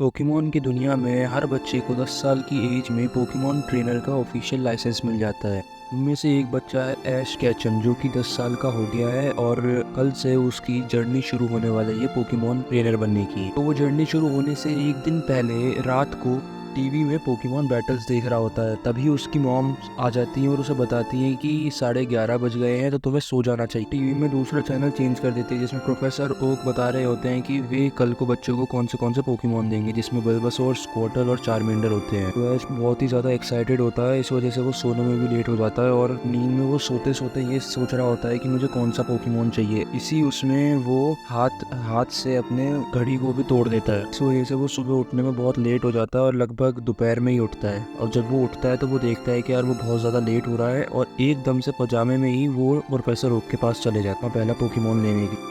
Pokemon की दुनिया में हर बच्चे को 10 साल की एज में पोकेमॉन ट्रेनर का ऑफिशियल लाइसेंस मिल जाता है। उनमें से एक बच्चा है ऐश कैचम, जो कि 10 साल का हो गया है और कल से उसकी जर्नी शुरू होने वाली है पोकेमॉन ट्रेनर बनने की। तो वो जर्नी शुरू होने से एक दिन पहले रात को टीवी में पोकेमॉन बैटल्स देख रहा होता है। तभी उसकी मॉम आ जाती है और उसे बताती है कि 11:30 बज गए हैं, तो तुम्हें सो जाना चाहिए। टीवी में दूसरा चैनल चेंज कर देती है जिसमें प्रोफेसर ओक बता रहे होते हैं कि वे कल को बच्चों को कौन से पोकेमॉन देंगे, जिसमें बल्बासोर, स्क्वार्टल और चारमेंडर होते हैं। तो ऐश बहुत ही ज्यादा एक्साइटेड होता है, इस वजह से वो सोने में भी लेट हो जाता है और नींद में वो सोते सोते ये सोच रहा होता है कि मुझे कौन सा पोकेमॉन चाहिए। इसी उसमें वो हाथ से अपने घड़ी को भी तोड़ देता है। इस वजह से वो सुबह उठने में बहुत लेट हो जाता है और लगभग दोपहर में ही उठता है। और जब वो उठता है तो वो देखता है कि यार वो बहुत ज्यादा लेट हो रहा है और एकदम से पजामे में ही वो प्रोफेसर ओक के पास चले जाता है पहला पोकेमॉन लेने की।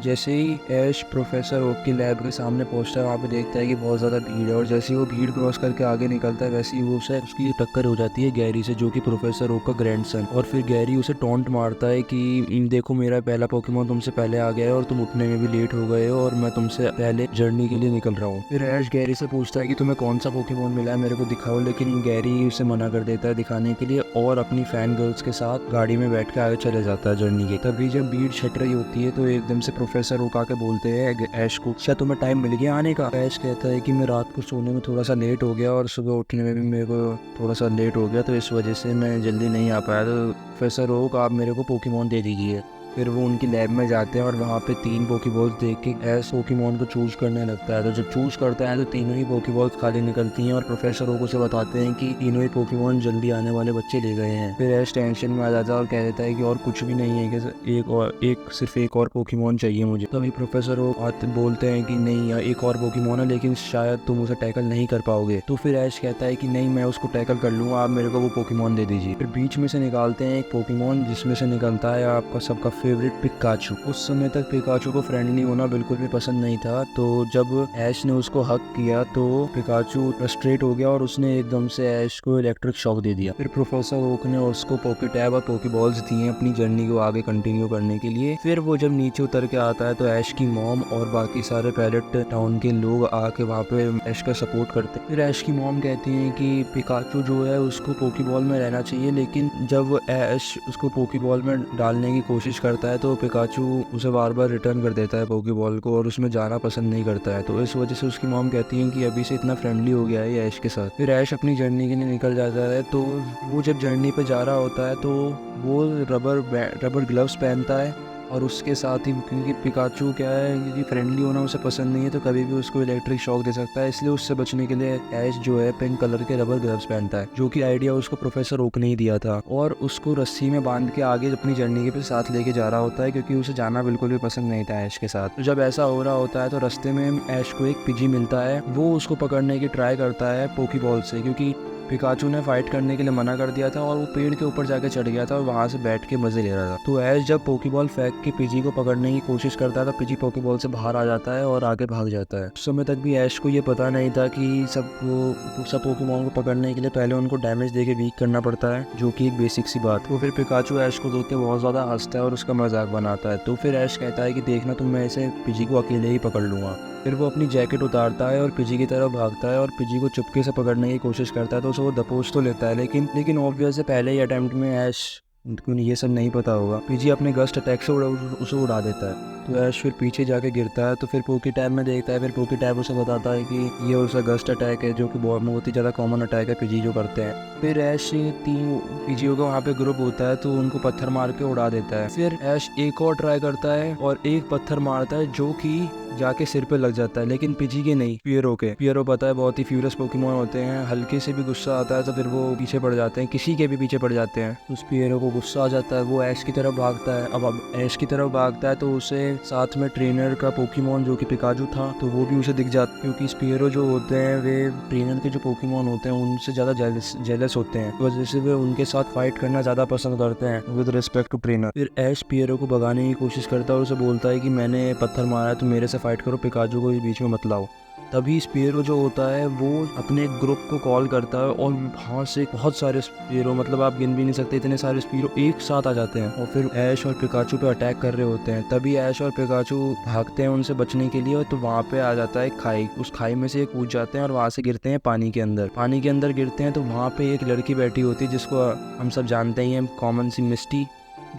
जैसे ही ऐश प्रोफेसर ओक की लैब के सामने पहुंचता है, वहाँ पे देखता है कि बहुत ज़्यादा भीड़ है और जैसे ही वो भीड़ क्रॉस करके आगे निकलता है वैसे ही वो उसकी टक्कर हो जाती है गैरी से, जो कि प्रोफेसर ओक का ग्रैंडसन। और फिर गैरी उसे टॉन्ट मारता है कि देखो मेरा पहला पोकेमॉन तुमसे पहले आ गया है और तुम उठने में भी लेट हो गए हो और मैं तुमसे पहले जर्नी के लिए निकल रहा हूँ। फिर ऐश गैरी से पूछता है कि तुम्हें कौन सा पोकेमॉन मिला है, मेरे को दिखाओ, लेकिन गैरी उसे मना कर देता है दिखाने के लिए और अपनी फैन गर्ल्स के साथ गाड़ी में बैठ के आगे चले जाता है जर्नी के। तभी जब भीड़ छट रही होती है तो एकदम से प्रोफेसर ओक आके बोलते हैं ऐश को, क्या तुम्हें टाइम मिल गया आने का? ऐश कहता है कि मैं रात को सोने में थोड़ा सा लेट हो गया और सुबह उठने में भी मेरे को थोड़ा सा लेट हो गया, तो इस वजह से मैं जल्दी नहीं आ पाया। तो प्रोफेसर ओक आप मेरे को पोकेमॉन दे दीजिए। फिर वो उनकी लैब में जाते हैं और वहाँ पे 3 पोकेबॉल्स देख के ऐश पोकेमॉन को चूज करने लगता है। तो जब चूज करता है तो तीनों ही पोकेबॉल्स खाली निकलती हैं और प्रोफेसर ओक उसे बताते हैं कि तीनों ही पोकेमॉन जल्दी आने वाले बच्चे ले गए हैं। फिर ऐश टेंशन में आ जाता है और कह देता है कि और कुछ भी नहीं है, कि सिर्फ एक और पोकेमॉन चाहिए मुझे। तभी प्रोफेसर ओक बोलते हैं कि नहीं, एक और पोकेमॉन है लेकिन शायद तुम उसे टैकल नहीं कर पाओगे। तो फिर ऐश कहता है कि नहीं, मैं उसको टैकल कर लूंगा, आप मेरे को वो पोकेमॉन दे दीजिए। फिर बीच में से निकालते हैं एक पोकेमॉन जिसमें से निकलता है आपका सबका फेवरेट पिकाचू। उस समय तक पिकाचू को फ्रेंडली होना बिल्कुल भी पसंद नहीं था, तो जब ऐश ने उसको हक किया तो पिकाचू फ्रस्ट्रेट हो गया और उसने एकदम से ऐश को इलेक्ट्रिक शॉक दे दिया। फिर प्रोफेसर ओक ने उसको पोकेटैब और पोकेबॉल्स दिए अपनी जर्नी को आगे कंटिन्यू करने के लिए। फिर वो जब नीचे उतर के आता है तो ऐश की मॉम और बाकी सारे पैलेट टाउन के लोग आके वहाँ पे ऐश का सपोर्ट करते हैं। फिर ऐश की मॉम कहती है कि पिकाचू जो है उसको पोकेबॉल में रहना चाहिए, लेकिन जब ऐश उसको पोकेबॉल में डालने की कोशिश करता है तो पिकाचू उसे बार बार रिटर्न कर देता है पोकेबॉल को और उसमें जाना पसंद नहीं करता है। तो इस वजह से उसकी मॉम कहती है कि अभी से इतना फ्रेंडली हो गया है ऐश के साथ। फिर ऐश अपनी जर्नी के लिए निकल जाता है। तो वो जब जर्नी पे जा रहा होता है तो वो रबर ग्लव्स पहनता है और उसके साथ ही, क्योंकि पिकाचू क्या है, क्योंकि फ्रेंडली होना उसे पसंद नहीं है तो कभी भी उसको इलेक्ट्रिक शॉक दे सकता है, इसलिए उससे बचने के लिए ऐश जो है पिंक कलर के रबर ग्लव्स पहनता है, जो कि आइडिया उसको प्रोफेसर ओक ने ही दिया था। और उसको रस्सी में बांध के आगे अपनी जर्नी के साथ लेके जा रहा होता है, क्योंकि उसे जाना बिल्कुल भी पसंद नहीं था ऐश के साथ। तो जब ऐसा हो रहा होता है तो रास्ते में ऐश को एक पिजी मिलता है। वो उसको पकड़ने की ट्राई करता है पोकेबॉल से, क्योंकि पिकाचू ने फाइट करने के लिए मना कर दिया था और वो पेड़ के ऊपर जाके चढ़ गया था और वहां से बैठ के मजे ले रहा था। तो ऐश जब पोकेबॉल फेंक के पिजी को पकड़ने की कोशिश करता है तो पिजी पोकेबॉल से बाहर आ जाता है और आगे भाग जाता है। उस समय तक भी ऐश को ये पता नहीं था कि सब पोकेमॉन को पकड़ने के लिए पहले उनको डैमेज देके वीक करना पड़ता है, जो कि एक बेसिक सी बात। तो फिर पिकाचू ऐश को देख के बहुत ज्यादा हंसता है और उसका मजाक बनाता है। तो फिर ऐश कहता है कि देखना तुम, मैं ऐसे पिजी को अकेले ही पकड़ लूंगा। फिर वो अपनी जैकेट उतारता है और पिजी की तरफ भागता है और पिजी को चुपके से पकड़ने की कोशिश करता है। तो उसे वो दबोच तो लेता है, लेकिन ऑब्वियस है पहले ही अटेम्प्ट में ऐश को ये सब नहीं पता होगा, पिजी अपने गस्ट अटैक से उसे उड़ा देता है। तो ऐश फिर पीछे जाके गिरता है। तो फिर पोकी टैब में देखता है, फिर पोकी टैब उसे बताता है कि ये उसका गस्ट अटैक है, जो कि बहुत ही ज़्यादा कॉमन अटैक है पिजी जो करते हैं। फिर ऐश 3 पिजियों का वहाँ पे ग्रुप होता है तो उनको पत्थर मार के उड़ा देता है। फिर ऐश एक और ट्राई करता है और एक पत्थर मारता है जो कि जाके सिर पे लग जाता है, लेकिन पिजी के नहीं, पियरो के। पियरो पता है बहुत ही फ्यूरियस पोकेमॉन होते हैं, हल्के से भी गुस्सा आता है तो फिर वो पीछे पड़ जाते हैं, किसी के भी पीछे पड़ जाते हैं। उस पियरो को गुस्सा आ जाता है, वो ऐश की तरफ भागता है। अब ऐश की तरफ भागता है तो उसे साथ में ट्रेनर का पोकेमॉन जो कि पिकाचू था, तो वो भी उसे दिख जाता है, क्योंकि स्पियरो जो होते हैं वे ट्रेनर के जो पोकेमॉन होते हैं उनसे ज्यादा जेलस होते हैं, तो वजह से वे उनके साथ फाइट करना ज्यादा पसंद करते हैं विद रिस्पेक्ट टू ट्रेनर। फिर ऐश पियरो को भगाने की कोशिश करता है और उसे बोलता है कि मैंने पत्थर मारा है तो मेरे से फाइट करो, पिकाचू को इस बीच में मत लाओ। तभी स्पेरो जो होता है वो अपने ग्रुप को कॉल करता है और वहाँ से बहुत सारे स्पेरो, मतलब आप गिन भी नहीं सकते इतने सारे स्पेरो एक साथ आ जाते हैं और फिर ऐश और पिकाचू पे अटैक कर रहे होते हैं। तभी ऐश और पिकाचू भागते हैं उनसे बचने के लिए, तो वहाँ पे आ जाता है खाई। उस खाई में से कूद जाते हैं और वहाँ से गिरते हैं पानी के अंदर। पानी के अंदर गिरते हैं तो वहाँ पे एक लड़की बैठी होती है जिसको हम सब जानते ही हैं, कॉमन सी मिस्टी,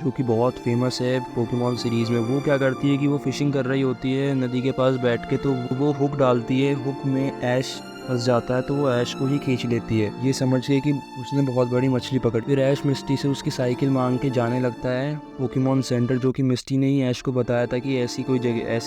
जो कि बहुत फेमस है पोकेमॉन सीरीज में। वो क्या करती है कि वो फिशिंग कर रही होती है नदी के पास बैठ के, तो वो हुक डालती है, हुक में ऐश फंस जाता है तो वो ऐश को ही खींच लेती है, ये समझ के कि उसने बहुत बड़ी मछली पकड़। फिर ऐश मिस्टी से उसकी साइकिल मांग के जाने लगता है पोकेमॉन सेंटर, जो कि मिस्टी ने ही ऐश को बताया था कि ऐसी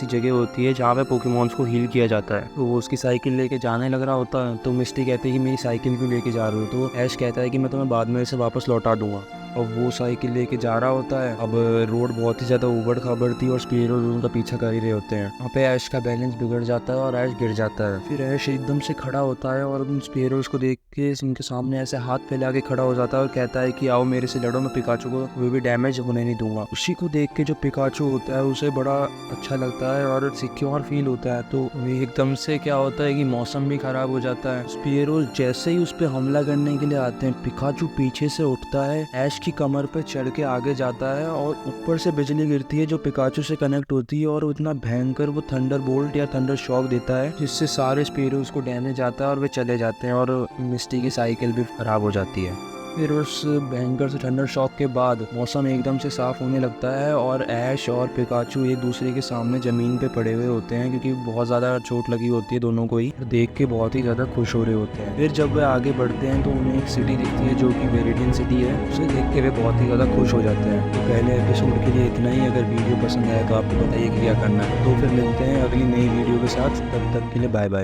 जगह होती है जहाँ पे पोकेमॉन्स को हील किया जाता है। तो वो उसकी साइकिल लेके जाने लग रहा होता है, तो मिस्टी कहती है कि मेरी साइकिल क्यों लेके जा रहे हो, तो ऐश कहता है कि मैं तुम्हें बाद में इसे वापस लौटा दूंगा। और वो साइकिल लेके जा रहा होता है। अब रोड बहुत ही ज़्यादा उबड़ खाबड़ थी और स्पेरो उनका पीछा कर ही रहे होते हैं। वहाँ पे ऐश का बैलेंस बिगड़ जाता है और ऐश गिर जाता है। फिर ऐश एकदम से खड़ा होता है और उन स्पेरोज को देख के उनके सामने ऐसे हाथ फैला के खड़ा हो जाता है और कहता है कि आओ मेरे से लड़ो, मैं पिकाचू को कोई भी डैमेज होने नहीं दूंगा। उसी को देख के जो पिकाचू होता है उसे बड़ा अच्छा लगता है और सिक्योर फील होता है। तो एकदम से क्या होता है कि मौसम भी खराब हो जाता है। स्पेरोज जैसे ही उस पर हमला करने के लिए आते हैं, पिकाचू पीछे से उठता है, ऐश की कमर पे चढ़ के आगे जाता है और ऊपर से बिजली गिरती है जो पिकाचू से कनेक्ट होती है और इतना भयंकर वो थंडर बोल्ट या थंडर शॉक देता है जिससे सारे स्पेरोज को डैमेज आता है और वे चले जाते हैं और मिस्टी की साइकिल भी खराब हो जाती है। फिर उस भयंकर से थंडर शॉक के बाद मौसम एकदम से साफ होने लगता है और ऐश और पिकाचू एक दूसरे के सामने जमीन पे पड़े हुए होते हैं, क्योंकि बहुत ज़्यादा चोट लगी होती है दोनों को ही। देख के बहुत ही ज़्यादा खुश हो रहे होते हैं। फिर जब वे आगे बढ़ते हैं तो उन्हें एक सिटी दिखती है जो कि वेरिडियन सिटी है। उसे देख के वे बहुत ही ज़्यादा खुश हो जाते हैं। तो पहले एपिसोड के लिए इतना ही। अगर वीडियो पसंद आए तो आपको बताइए कि क्या करना है। तो फिर मिलते हैं अगली नई वीडियो के साथ, तब तक के लिए बाय बाय।